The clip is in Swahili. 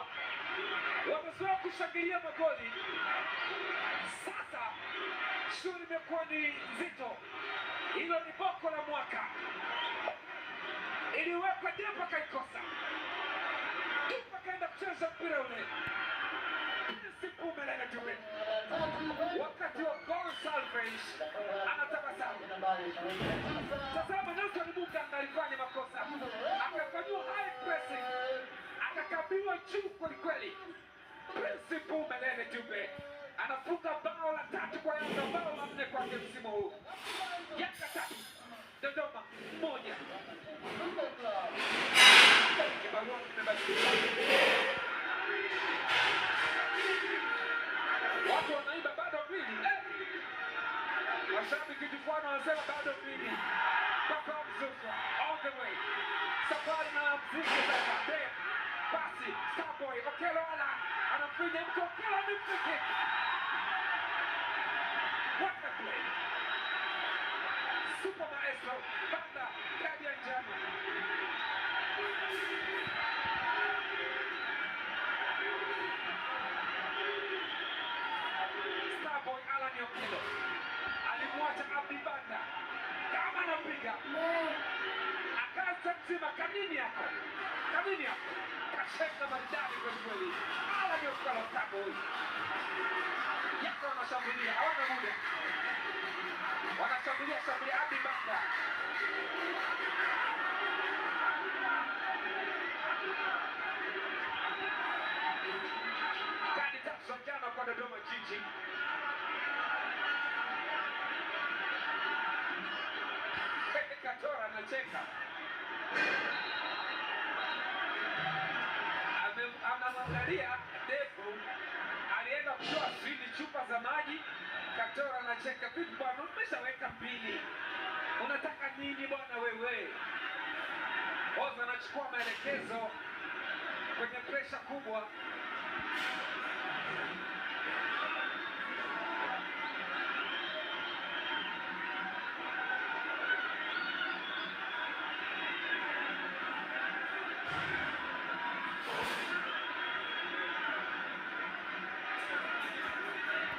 kubwa, wamezoea kushangilia magoli. Sasa shughuli imekuwa ni nzito. Hilo ni boko la mwaka, iliwekwa Depa kaikosa. Depa kaenda kucheza mpira ule, Umelele Dube wakati wa goal salvage anatabasamu. Tazama Nelson Muga alifanya makosa, akafanywa high pressing, akakabiwa juu kweli kweli. Prince Umelele Dube anafunga bao la 3 kwa Yanga, bao la 4 kwake msimu huu. Yanga 3 Dodoma 1. Kibarua kimebadilika. Watu wanaiba bado mbili. Mashabiki jukwani wanasema bado mbili. Papa Mzuka all the way. Safari na mziki sasa. Pasi Starboy Okello anampiga mtu. Okello amempiga. What a play. Super maestro Banda kadi ya njano. Starboy Okello alimwacha Abdi Banda kama anapiga akaanza mzima. Kanini yako kasheka maridadi kwa kweli. Okello Starboy Yako wanashambulia, hawana muda, wanashambulia Abdi Banda. Kadi tatu jana kwa Dodoma Jiji. Katora anacheka, anamwangalia Defu, alienda kutoa chupa za maji. Katora anacheka, vipi bwana, umeshaweka mbili, unataka nini bwana wewe? Oza anachukua maelekezo kwenye presha kubwa.